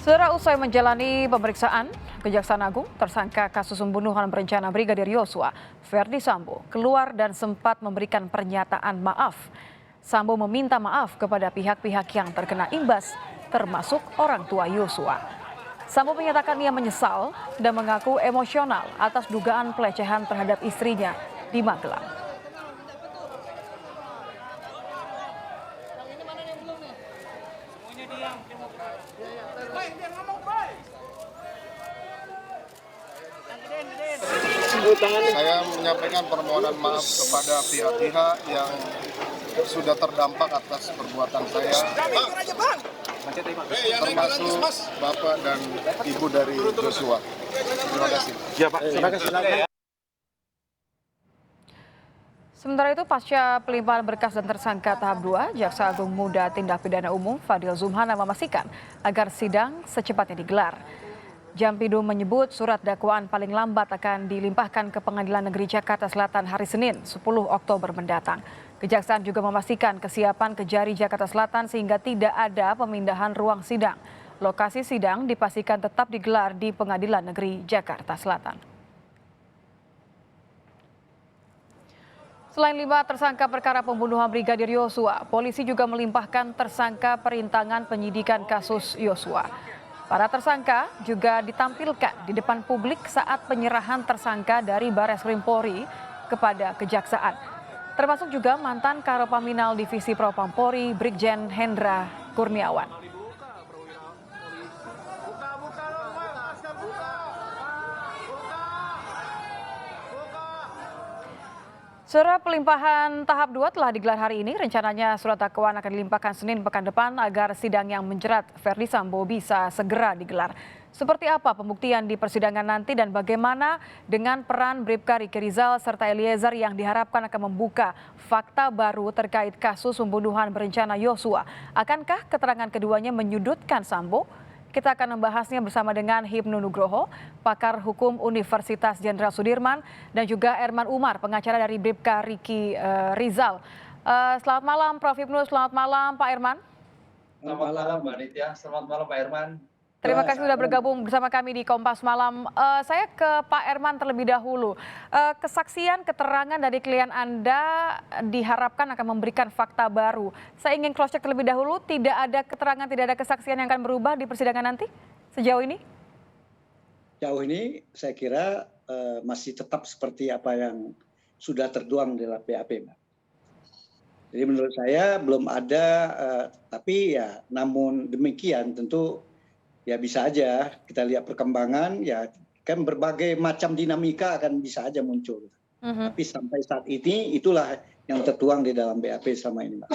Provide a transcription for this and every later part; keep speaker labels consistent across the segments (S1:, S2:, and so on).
S1: Saudara, usai menjalani pemeriksaan, Kejaksaan Agung tersangka kasus pembunuhan berencana Brigadir Yosua, Verdi Sambo, keluar dan sempat memberikan pernyataan maaf. Sambo meminta maaf kepada pihak-pihak yang terkena imbas, termasuk orang tua Yosua. Sambo menyatakan ia menyesal dan mengaku emosional atas dugaan pelecehan terhadap istrinya di Magelang.
S2: Saya menyampaikan permohonan maaf kepada pihak-pihak yang sudah terdampak atas perbuatan saya, termasuk Bapak dan Ibu dari Joshua. Terima kasih.
S3: Ya Pak, silakan.
S1: Sementara itu, pasca pelimpahan berkas dan tersangka tahap 2, Jaksa Agung Muda Tindak Pidana Umum Fadil Zumhana memastikan agar sidang secepatnya digelar. Jampidu menyebut surat dakwaan paling lambat akan dilimpahkan ke Pengadilan Negeri Jakarta Selatan hari Senin, 10 Oktober mendatang. Kejaksaan juga memastikan kesiapan Kejari Jakarta Selatan sehingga tidak ada pemindahan ruang sidang. Lokasi sidang dipastikan tetap digelar di Pengadilan Negeri Jakarta Selatan. Selain 5 tersangka perkara pembunuhan Brigadir Yosua, polisi juga melimpahkan tersangka perintangan penyidikan kasus Yosua. Para tersangka juga ditampilkan di depan publik saat penyerahan tersangka dari Bareskrim Polri kepada Kejaksaan. Termasuk juga mantan Karopaminal Divisi Propam Polri, Brigjen Hendra Kurniawan. Saudara, pelimpahan tahap 2 telah digelar hari ini. Rencananya surat dakwaan akan dilimpahkan Senin pekan depan agar sidang yang menjerat Verdi Sambo bisa segera digelar. Seperti apa pembuktian di persidangan nanti dan bagaimana dengan peran Bribka Riki Rizal serta Eliezer yang diharapkan akan membuka fakta baru terkait kasus pembunuhan berencana Yosua. Akankah keterangan keduanya menyudutkan Sambo? Kita akan membahasnya bersama dengan Hipnu Nugroho, pakar hukum Universitas Jenderal Sudirman, dan juga Erman Umar, pengacara dari Bribka Riki Rizal. Selamat malam Prof. Hipnu, selamat malam Pak Erman.
S4: Selamat malam Mbak Nitya, selamat malam Pak Herman.
S1: Terima kasih sudah bergabung bersama kami di Kompas Malam. Saya ke Pak Erman terlebih dahulu. Kesaksian, keterangan dari klien Anda diharapkan akan memberikan fakta baru. Saya ingin cross check terlebih dahulu, tidak ada keterangan, tidak ada kesaksian yang akan berubah di persidangan nanti sejauh ini?
S4: Jauh ini saya kira masih tetap seperti apa yang sudah tertuang dalam BAP, Mbak. Jadi menurut saya belum ada, tapi ya namun demikian tentu ya bisa aja kita lihat perkembangan, ya kan berbagai macam dinamika akan bisa aja muncul. Tapi sampai saat ini itulah yang tertuang di dalam BAP selama ini, Mbak.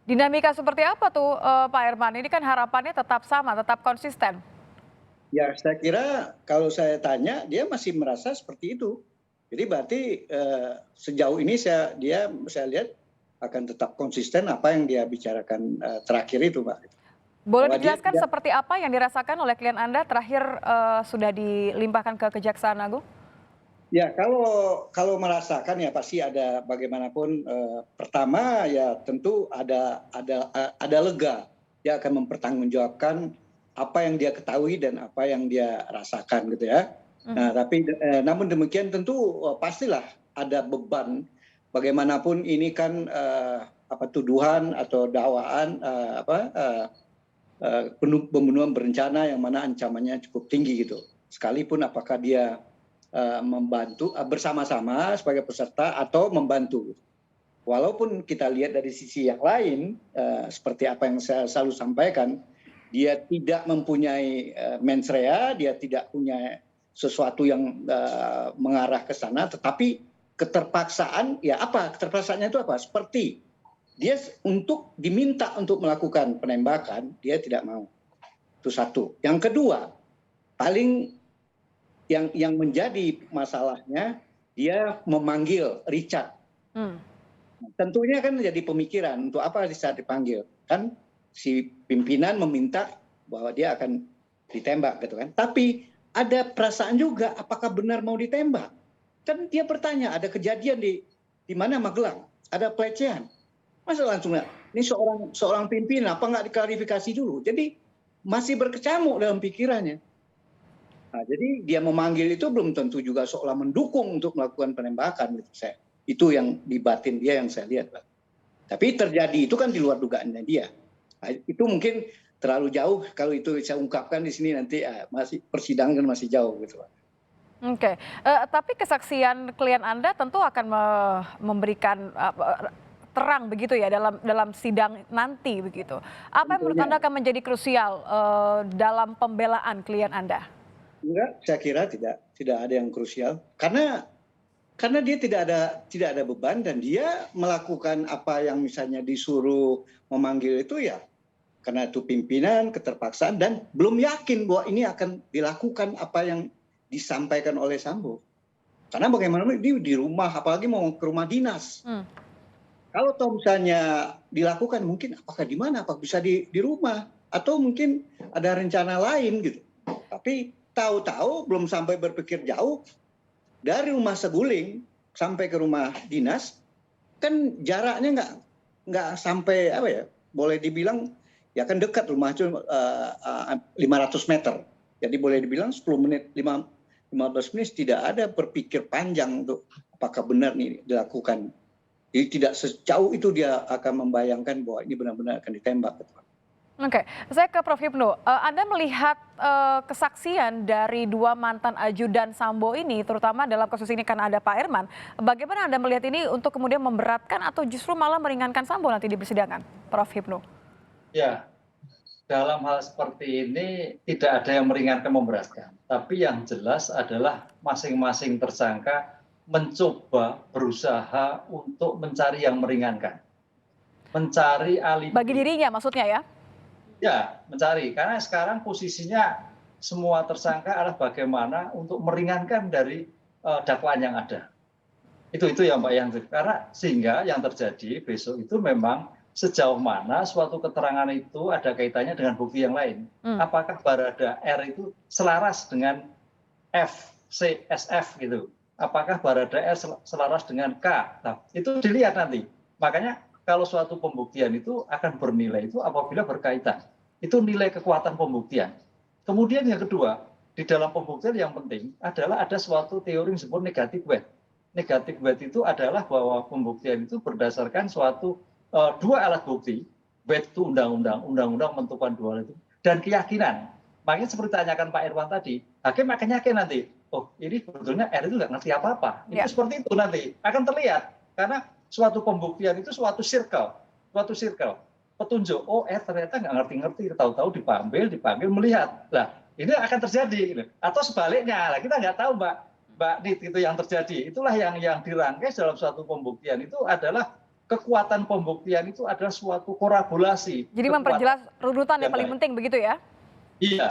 S1: Dinamika seperti apa tuh Pak Erman? Ini kan harapannya tetap sama, tetap konsisten.
S4: Ya saya kira kalau saya tanya dia masih merasa seperti itu. Jadi berarti sejauh ini saya lihat akan tetap konsisten apa yang dia bicarakan terakhir itu, Mbak.
S1: Boleh
S4: Bahwa
S1: dijelaskan seperti apa yang dirasakan oleh klien Anda terakhir sudah dilimpahkan ke Kejaksaan Agung?
S4: Ya kalau merasakan ya pasti ada bagaimanapun, pertama ya tentu ada lega, dia akan mempertanggungjawabkan apa yang dia ketahui dan apa yang dia rasakan gitu ya. Nah tapi namun demikian tentu pastilah ada beban, bagaimanapun ini kan tuduhan atau dakwaan pembunuhan berencana yang mana ancamannya cukup tinggi gitu. Sekalipun apakah dia membantu bersama-sama sebagai peserta atau membantu. Walaupun kita lihat dari sisi yang lain, seperti apa yang saya selalu sampaikan, dia tidak mempunyai mens rea, dia tidak punya sesuatu yang mengarah ke sana, tetapi keterpaksaan, ya apa keterpaksaannya itu apa? Seperti dia diminta untuk melakukan penembakan, dia tidak mau. Itu satu. Yang kedua, paling yang menjadi masalahnya, dia memanggil Richard. Tentunya kan jadi pemikiran, untuk apa Richard dipanggil? Kan si pimpinan meminta bahwa dia akan ditembak gitu kan. Tapi ada perasaan juga, apakah benar mau ditembak? Kan dia bertanya, ada kejadian di mana Magelang, ada pelecehan. Masa langsung ini seorang pimpinan apa nggak diklarifikasi dulu? Jadi masih berkecamuk dalam pikirannya. Nah, jadi dia memanggil itu belum tentu juga seolah mendukung untuk melakukan penembakan gitu. Itu yang di batin dia yang saya lihat, Pak. Tapi terjadi itu kan di luar dugaannya dia. Nah, itu mungkin terlalu jauh kalau itu saya ungkapkan di sini nanti masih persidangan masih jauh gitu, Pak.
S1: Oke, tapi kesaksian klien Anda tentu akan memberikan terang begitu ya dalam sidang nanti begitu. Apa yang menurut
S4: Tentunya.
S1: Anda akan menjadi krusial dalam pembelaan klien Anda?
S4: Enggak, saya kira tidak ada yang krusial karena dia tidak ada beban dan dia melakukan apa yang misalnya disuruh memanggil itu ya karena itu pimpinan, keterpaksaan dan belum yakin bahwa ini akan dilakukan apa yang disampaikan oleh Sambo. Karena bagaimanapun ini di rumah, apalagi mau ke rumah dinas. Kalau toh misalnya dilakukan mungkin apakah di mana? Apakah bisa di rumah atau mungkin ada rencana lain gitu. Tapi tahu-tahu belum sampai berpikir jauh dari rumah Seguling sampai ke rumah dinas kan jaraknya nggak sampai apa ya? Boleh dibilang ya kan dekat rumah itu 500 meter. Jadi boleh dibilang 10 menit 15 menit tidak ada berpikir panjang untuk apakah benar nih dilakukan. Jadi tidak sejauh itu dia akan membayangkan bahwa ini benar-benar akan ditembak.
S1: Oke, saya ke Prof. Hipnu. Anda melihat kesaksian dari dua mantan ajudan Sambo ini, terutama dalam kasus ini karena ada Pak Irman. Bagaimana Anda melihat ini untuk kemudian memberatkan atau justru malah meringankan Sambo nanti di persidangan, Prof. Hipnu?
S3: Ya, dalam hal seperti ini tidak ada yang meringankan memberatkan. Tapi yang jelas adalah masing-masing tersangka mencoba berusaha untuk mencari yang meringankan. Mencari alibi.
S1: Bagi dirinya maksudnya ya?
S3: Ya, mencari. Karena sekarang posisinya semua tersangka adalah bagaimana untuk meringankan dari dakwaan yang ada. Itu ya Mbak Yang. Karena sehingga yang terjadi besok itu memang sejauh mana suatu keterangan itu ada kaitannya dengan bukti yang lain. Apakah Barada R itu selaras dengan F, C, SF gitu. Apakah Barada R selaras dengan K. Nah, itu dilihat nanti. Makanya kalau suatu pembuktian itu akan bernilai itu apabila berkaitan. Itu nilai kekuatan pembuktian. Kemudian yang kedua, di dalam pembuktian yang penting adalah ada suatu teori yang disebut negative weight. Negative weight itu adalah bahwa pembuktian itu berdasarkan suatu dua alat bukti, weight itu undang-undang menentukan dua alat itu, dan keyakinan. Makanya seperti tanyakan Pak Irwan tadi, hakim akan yakin nanti, oh ini sebetulnya R itu nggak ngerti apa-apa. Itu seperti itu nanti, akan terlihat. Karena suatu pembuktian itu suatu circle. Petunjuk, oh ternyata nggak ngerti-ngerti, tahu-tahu dipanggil melihat. Lah, ini akan terjadi. Atau sebaliknya, kita nggak tahu Mbak Nit, itu yang terjadi. Itulah yang dirangkai dalam suatu pembuktian itu adalah kekuatan pembuktian itu adalah suatu korelasi.
S1: Jadi memperjelas runutan yang paling penting begitu ya?
S3: Iya.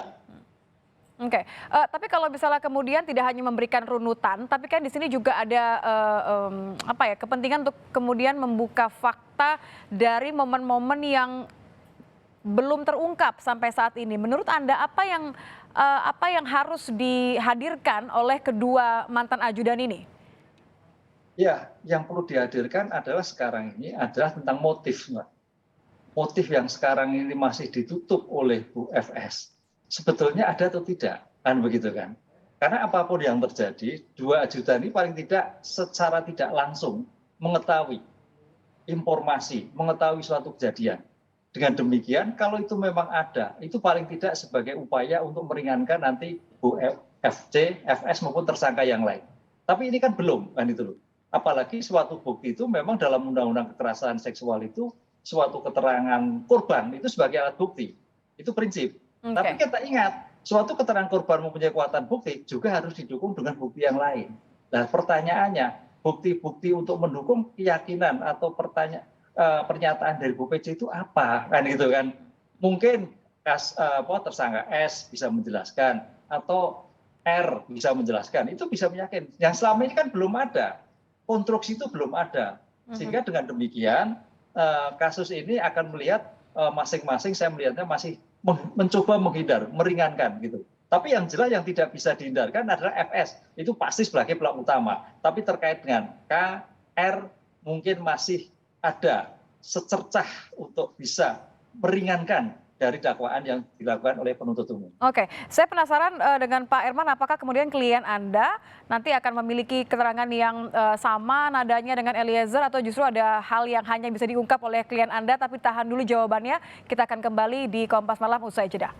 S1: Oke, tapi kalau misalnya kemudian tidak hanya memberikan runutan, tapi kan di sini juga ada kepentingan untuk kemudian membuka fakta dari momen-momen yang belum terungkap sampai saat ini. Menurut Anda apa yang harus dihadirkan oleh kedua mantan ajudan ini?
S3: Ya, yang perlu dihadirkan adalah sekarang ini adalah tentang motif, Mbak. Motif yang sekarang ini masih ditutup oleh Bu FS. Sebetulnya ada atau tidak, kan begitu kan? Karena apapun yang terjadi, dua ajudan ini paling tidak secara tidak langsung mengetahui informasi, mengetahui suatu kejadian. Dengan demikian, kalau itu memang ada, itu paling tidak sebagai upaya untuk meringankan nanti Bu FC, FS maupun tersangka yang lain. Tapi ini kan belum, kan itu loh. Apalagi suatu bukti itu memang dalam undang-undang kekerasan seksual itu suatu keterangan korban itu sebagai alat bukti. Itu prinsip. Tapi kita ingat, suatu keterangan korban mempunyai kekuatan bukti juga harus didukung dengan bukti yang lain. Nah, pertanyaannya, bukti-bukti untuk mendukung keyakinan atau pernyataan dari Bu PC itu apa? Kan gitu kan. Mungkin tersangka S bisa menjelaskan atau R bisa menjelaskan. Itu bisa meyakinkan. Yang selama ini kan belum ada. Konstruksi itu belum ada. Sehingga dengan demikian kasus ini akan melihat masing-masing saya melihatnya masih mencoba menghindar, meringankan gitu. Tapi yang jelas yang tidak bisa dihindarkan adalah FS. Itu pasti sebagai pelaku utama. Tapi terkait dengan K, R mungkin masih ada secercah untuk bisa meringankan dari dakwaan yang dilakukan oleh penuntut umum.
S1: Oke, saya penasaran dengan Pak Herman, apakah kemudian klien Anda nanti akan memiliki keterangan yang sama nadanya dengan Eliezer atau justru ada hal yang hanya bisa diungkap oleh klien Anda, tapi tahan dulu jawabannya. Kita akan kembali di Kompas Malam usai jeda.